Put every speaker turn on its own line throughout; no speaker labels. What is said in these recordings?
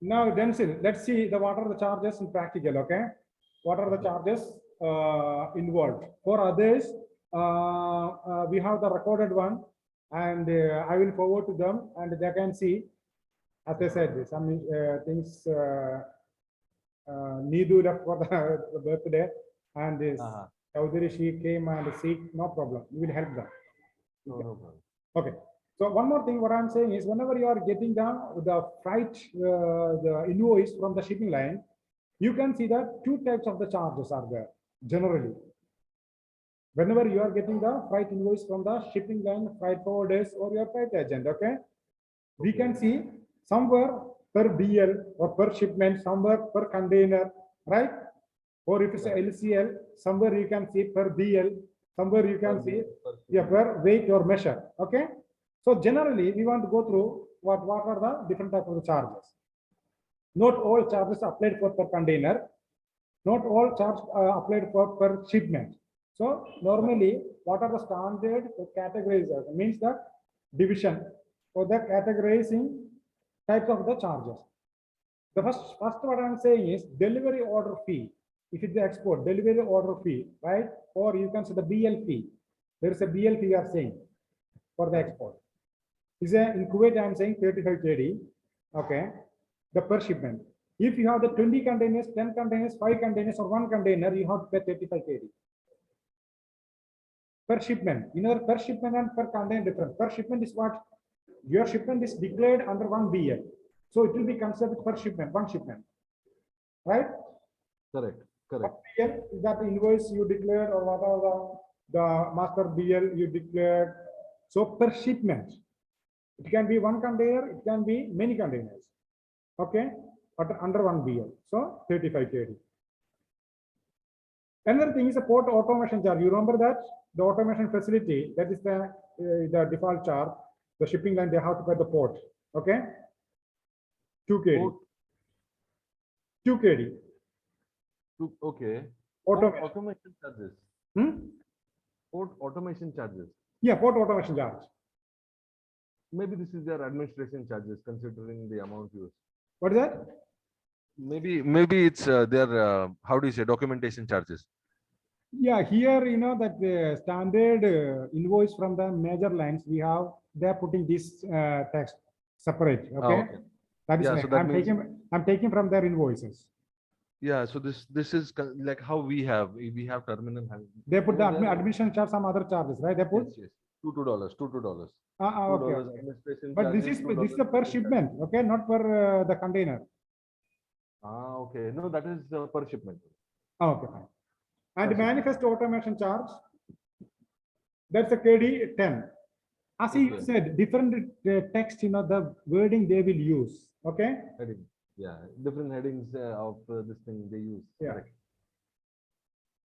Now, then let's see what are the charges in practical, okay? What are the charges involved? For others, we have the recorded one, and I will forward to them, and they can see. As I said, some things Needu left for the birthday, and this Chaudhary, she came and seek, no problem. We will help them.
No, no problem.
Okay. So one more thing, what I'm saying is, whenever you are getting the freight, the invoice from the shipping line, you can see that two types of the charges are there generally. Whenever you are getting the freight invoice from the shipping line, freight forwarders, or your freight agent, okay, we can see somewhere per BL or per shipment, somewhere per container, right? Or if it's a LCL, somewhere you can see per BL, somewhere you can see per weight or measure, okay? So generally, we want to go through what are the different types of the charges. Not all charges applied for per container. Not all charges applied for per shipment. So normally, what are the standard categorizers? Means the division for the categorizing types of the charges. The first what I'm saying is delivery order fee. If it's the export, delivery order fee, right? Or you can say the BL fee. There is a BL fee you are saying for the export. Is in Kuwait, I'm saying 35 KD, okay, the per shipment. If you have the 20 containers, 10 containers, 5 containers, or 1 container, you have to pay 35 KD. Per shipment, per shipment and per container different. Per shipment is what? Your shipment is declared under 1 BL. So it will be considered per shipment, 1 shipment, right?
Correct, correct.
BL is that invoice you declared or whatever the master BL you declared. So per shipment. It can be 1 container, it can be many containers. Okay, but under 1 BL. So 35 KD. Another thing is a port automation charge. You remember that? The automation facility, that is the default charge. The shipping line, they have to pay the port. Okay? 2 KD. Port. 2 KD.
Okay.
Automation
charges.
Hmm?
Port automation charges.
Yeah, port automation charge.
Maybe this is their administration charges considering the amount used.
What is that?
Maybe it's their how do you say, documentation charges.
Yeah, here that the standard invoice from the major lines we have, they're putting this text separate. Okay, okay. That is so that I'm taking from their invoices.
Yeah, so this is like how we have terminal.
They put the admission charge, some other charges, right? They put
yes. $2. $2.
Okay. But this is the per shipment, okay, not per the container.
Okay. No, that is per shipment.
Okay, fine. And manifest automation charge, that's a KD 10. As you said, different text, the wording they will use. Okay.
Heading. Yeah, different headings of this thing they use.
Yeah.
Correct.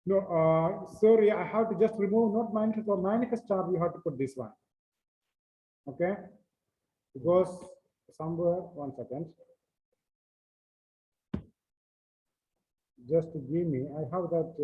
No, sorry, I have to just remove not manifest or manifest charge. You have to put this one. Okay, because somewhere, 1 second. Just give me, I have that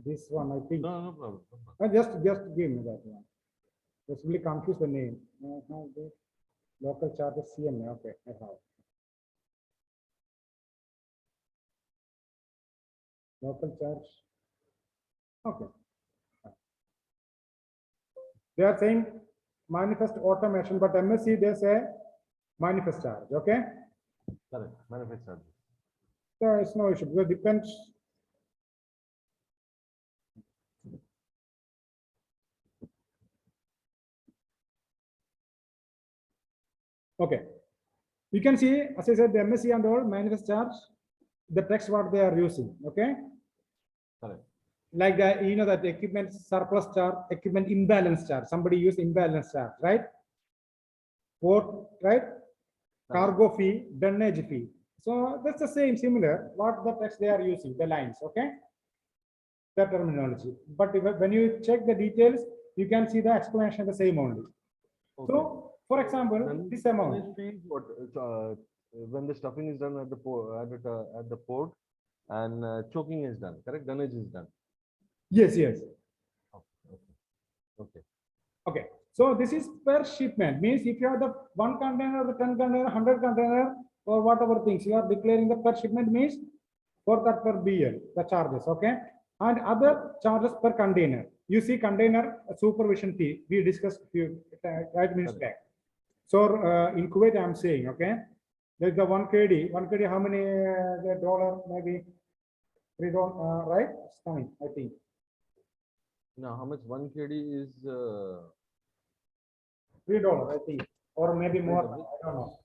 this one, I think.
No problem.
Just give me that one. Just really confuse the name. I have the local charges CMA. Okay, I have. Local charge. Okay. They are saying manifest automation, but MSC they say manifest charge. Okay.
Correct. Manifest charge.
There is no issue because it depends. Okay. You can see, as I said, the MSC and all manifest charge, the text what they are using. Okay.
Correct.
Like that equipment surplus charge, equipment imbalance charge. Somebody use imbalance charge, right? Port, right? Cargo fee, dunnage fee. So that's the same, similar. What the text they are using, the lines, okay? The terminology. But when you check the details, you can see the explanation the same only. Okay. So, for example, this amount.
Fee, when the stuffing is done at the port, and choking is done, correct? Dunnage is done.
Yes, yes.
Okay.
Okay. So this is per shipment, means if you have the 1 container, the 10 container, 100 container, or whatever things, you are declaring the per shipment means for that per BL, the charges, okay? And other charges per container. You see container supervision fee, we discussed few 5 minutes back. So in Kuwait, I'm saying, okay, there's the 1 KD, how many the dollar, maybe $3, right? It's coming, I think.
Now, how much 1 KD is?
$3, I think, or maybe more, I don't know.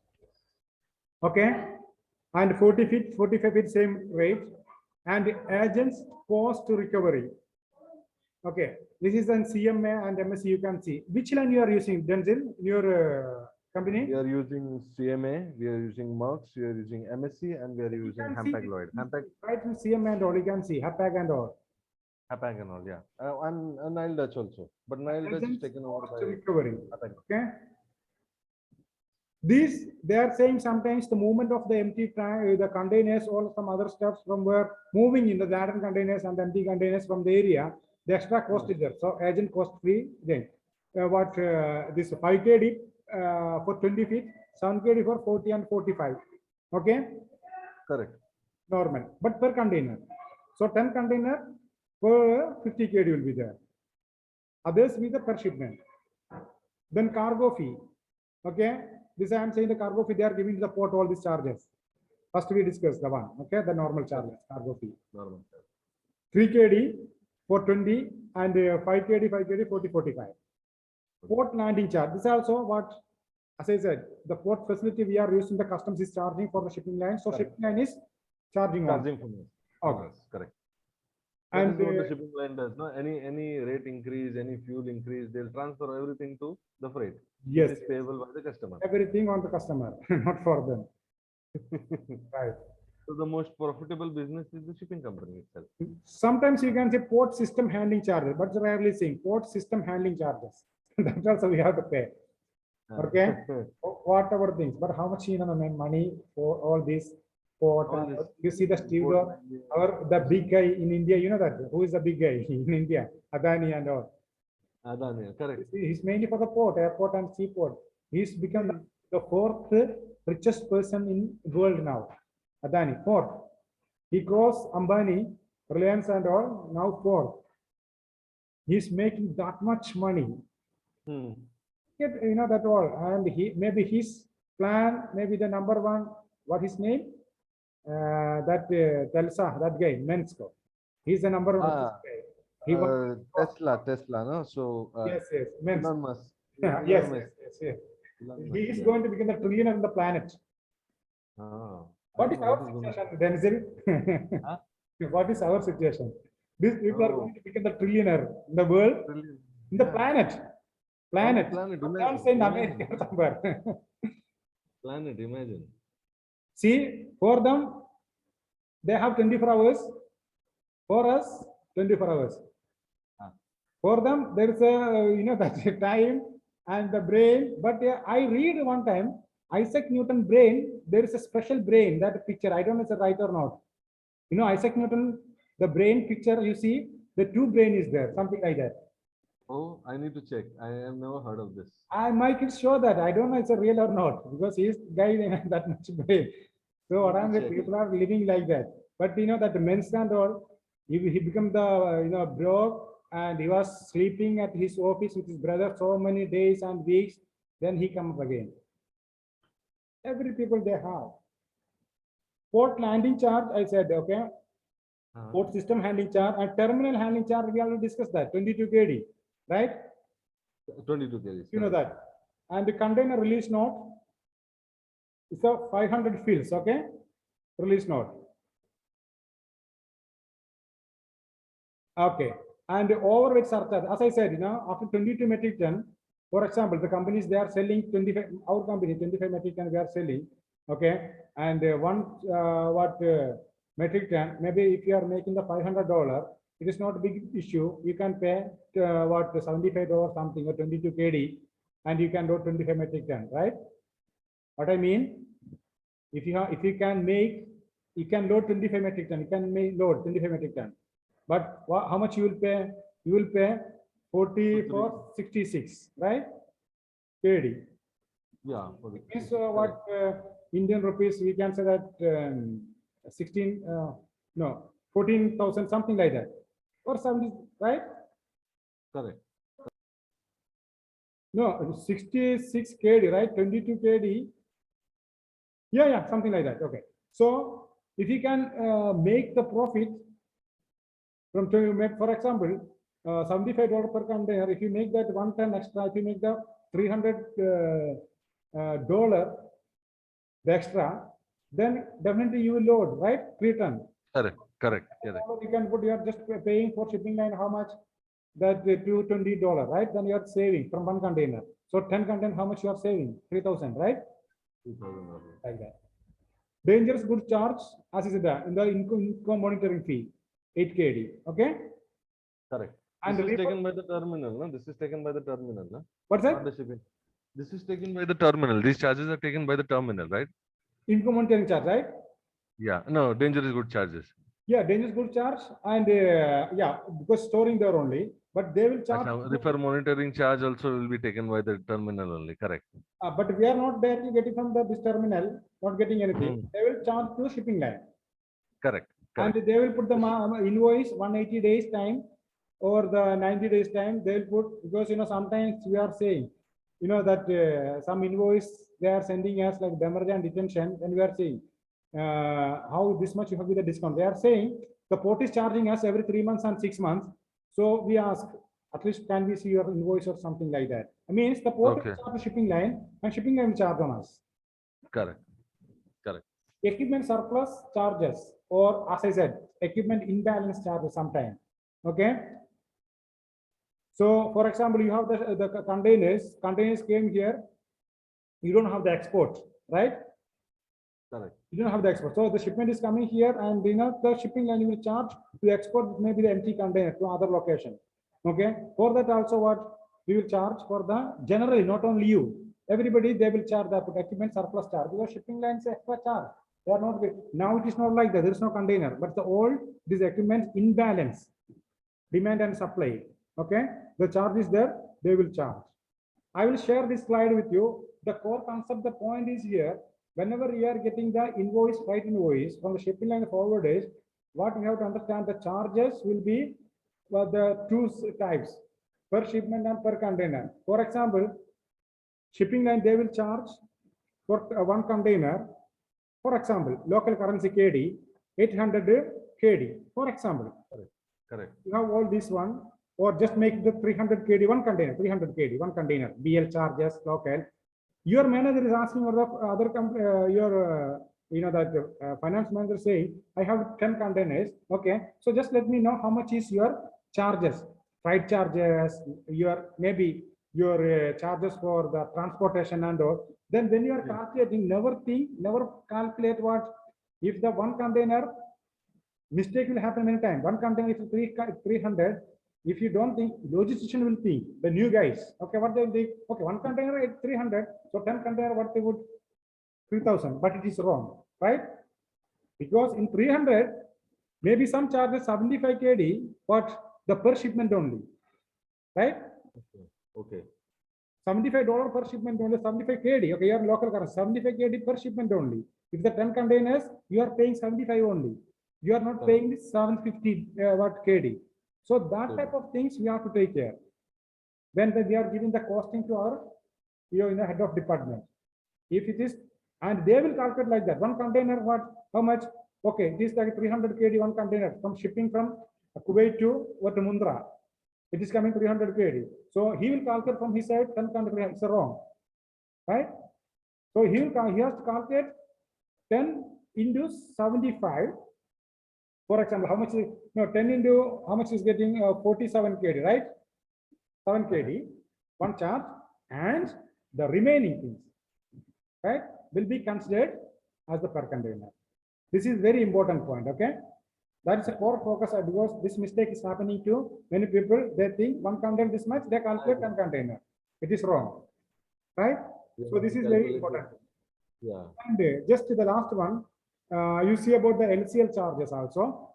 Okay, and 40 feet, 45 feet, same rate, and agents cost to recovery. Okay, this is an CMA and MSC. You can see which line you are using, Denzel, your company.
We are using CMA, we are using Merckx, we are using MSC, and we are using Hampag Lloyd. Hampag,
right in CMA and all, you can see Hapag and all.
Hapag and all, yeah, and Nile Dutch also, but Nile Dutch is taken over by
recovery.
Hapag.
Okay. These, they are saying sometimes the movement of the empty tank, the containers or some other stuff from where moving in the laden containers and empty containers from the area, the extra cost is there. So agent cost free then. This 5 KD for 20 feet, 7 KD for 40 and 45. Okay.
Correct.
Normal, but per container. So 10 container for 50 KD will be there. Others with the per shipment. Then cargo fee. Okay. This I am saying the cargo fee, they are giving to the port all these charges. First we discussed the one, okay, the normal charges, cargo fee. Normal. 3 KD for 20 and 5 KD, 40, 45. Port landing charge. This is also what, as I said, the port facility we are using, the customs is charging for the shipping line. So shipping line is charging
for me. Okay, correct. And what the shipping line does, no? Any rate increase, any fuel increase, they'll transfer everything to the freight.
Yes.
It is payable by the customer.
Everything on the customer, not for them. Right.
So the most profitable business is the shipping company itself.
Sometimes you can say port system handling charges, but rarely saying port system handling charges. That also we have to pay. Okay. Whatever things, but how much money for all this port? You see the steward, the big guy in India, you know that who is the big guy in India, Adani and all.
Adani, correct.
He's mainly for the port, airport and seaport. He's become the 4th richest person in the world now. Adani, 4th. He crossed Ambani, Reliance and all, now 4th. He's making that much money. You know that all. And he maybe his plan, maybe the number one, what his name? Telsa, that guy, Mensko. He's the number one guy.
Tesla, no? So
yes,
Elon Musk.
Yes. He is going to become the trillionaire on the planet. What is our situation, Denzel? What is our situation? These people are going to become the trillionaire in the world, in the planet. Planet. Can't say in America somewhere.
Planet, imagine.
See, for them, they have 24 hours. For us, 24 hours. For them, there is a, that time and the brain. But I read one time, Isaac Newton brain, there is a special brain, that picture. I don't know if it's right or not. Isaac Newton, the brain picture, you see, the 2 brain is there, something like that.
Oh, I need to check. I have never heard of this.
My kids show that. I don't know if it's a real or not, because he's guy that much brain. So what I'm saying, people are living like that. But that the men's and all, he became the broke, and he was sleeping at his office with his brother so many days and weeks. Then he come up again. Every people they have. Port landing charge, I said, okay. Port system handling charge and terminal handling charge, we already discussed that, 22 KD, right?
22 KD.
You know that. And the container release note is a 500 fills, okay? Release note. Okay. And overweight surcharge, as I said, after 22 metric ton, for example, the companies, they are selling 25, our company, 25 metric ton, we are selling, okay? And metric ton, maybe if you are making the $500, it is not a big issue. You can pay $75 something or 22 KD, and you can load 25 metric ton, right? What I mean, if you can make, you can load 25 metric ton, you can load 25 metric ton. But how much you will pay? You will pay 40 for 66, right? KD.
Yeah. For the,
Is what Indian rupees we can say that 16 no 14,000 something like that or 70, right?
correct.
No, 66 KD, right? 22 KD. Yeah, something like that. Okay. So if you can make the profit from, for example, $75 per container, if you make that 1 ton extra, if you make the $300 the extra, then definitely you will load, right? 3 ton.
Correct.
You can put, you are just paying for shipping line how much? That $220, right? Then you are saving from 1 container. So 10 container, how much you are saving? 3,000, right?
2,000.
Like that. Dangerous goods charge, as I said, in the income monitoring fee, 8 KD. Okay.
Correct.
And
this is taken by the terminal, no? This is taken by the terminal, no?
What's that?
Not the shipping. This is taken by the terminal. These charges are taken by the terminal, right?
Income monitoring charge, right?
Yeah. No, dangerous good charges.
Yeah, dangerous good charge, and yeah, because storing there only, but they will charge.
Refer monitoring charge also will be taken by the terminal only. Correct.
But we are not directly getting from this terminal, not getting anything. They will charge to shipping line.
Correct.
And they will put the invoice 180 days time or the 90 days time. They will put, because sometimes we are saying, that some invoice they are sending us like demurrage and detention, and we are saying how this much you have with the discount. They are saying the port is charging us every 3 months and 6 months. So we ask, at least can we see your invoice or something like that? I mean, the port will charge the shipping line and shipping line will charge on us.
Correct.
Equipment surplus charges, or as I said, equipment imbalance charges sometimes. Okay. So, for example, you have the containers came here. You don't have the export, right?
Correct.
You don't have the export. So the shipment is coming here, and the shipping line will charge to export maybe the empty container to other location. Okay. For that also, what we will charge for the generally, not only you, everybody they will charge that equipment surplus charge, because shipping lines extra charge. They are not now. It is not like that. There is no container, but the old this equipment imbalance, demand and supply. Okay, the charge is there. They will charge. I will share this slide with you. The core concept, the point is here. Whenever you are getting the invoice, freight invoice from the shipping line forwarders, what you have to understand, the charges will be the two types, per shipment and per container. For example, shipping line they will charge for 1 container. For example, local currency KD, 800 KD. For example,
correct.
You have all this one, or just make the 300 KD 1 container, 300 KD 1 container, BL charges local. Your manager is asking, or the other finance manager saying, I have 10 containers. Okay, so just let me know how much is your charges, freight charges, maybe your charges for the transportation and all. Then when you are calculating, never calculate what if the 1 container mistake will happen many times. 1 container is 300. If you don't think, logistician will think, the new guys, okay, what they think, okay, 1 container is 300, so 10 container, what they would, 3,000, but it is wrong, right? Because in 300, maybe some charges 75 KD, but the per shipment only, right?
Okay.
$75 per shipment only, 75 KD, okay, your local currency, 75 KD per shipment only. If the 10 containers, you are paying 75 only. You are not paying this 750 what KD. So that type of things we have to take care. When we are giving the costing to our head of department. If it is, and they will calculate like that. 1 container, how much? Okay, this is like 300 KD 1 container from shipping from Kuwait to Mundra. It is coming 300 KD. So he will calculate from his side 10 container. It's wrong, right? So he has to calculate 10 into 75. For example, how much is 10 into how much is getting 47 KD, right? 7 KD, 1 charge, and the remaining things, right, will be considered as the per container. This is very important point, okay? That is a core focus, because this mistake is happening to many people. They think 1 container this much, they calculate 10 container. It is wrong, right? So this is very important.
Yeah.
And just the last one, you see about the LCL charges also.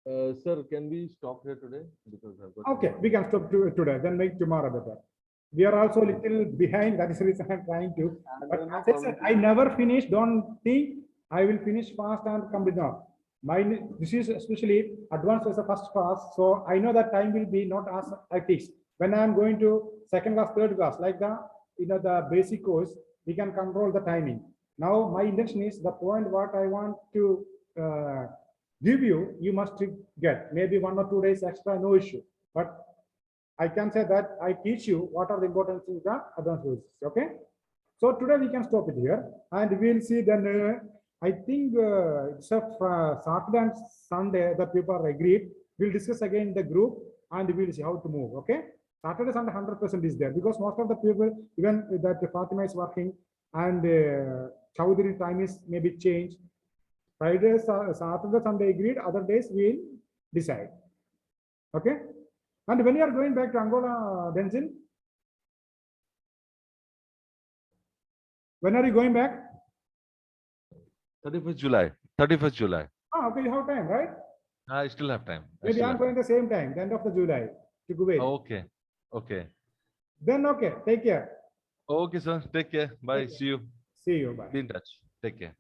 Sir, can we stop here today? Because I've got.
Okay, we can stop today, then make tomorrow better. We are also a little behind, that is the reason I'm trying to. But as I said, I never finish, don't think I will finish fast and complete now. This is especially advanced as a first class, so I know that time will be not as I fix. When I'm going to second class, third class, like the basic course, we can control the timing. Now my intention is the point what I want to give you, you must get maybe 1 or 2 days extra, no issue. But I can say that I teach you what are the important things the advanced courses. Okay. So today we can stop it here, and we'll see then. I think it's a Saturday and Sunday the people are agreed. We'll discuss again the group and we'll see how to move. Okay. Saturday Sunday 100% is there because most of the people, even that Fatima is working and Chowdhury time is maybe changed. Friday, Saturday, Sunday agreed. Other days we'll decide. Okay. And when you are going back to Angola, Denzil? When are you going back?
31st July. 31st July.
Ah, okay, you have time, right?
I still have time.
Maybe I'm going the same time, the end of the July to Kuwait.
Okay. Okay.
Then okay, take care.
Okay, sir. Take care. Bye.
Take care.
See you.
See you. Bye.
Be in touch. Take care.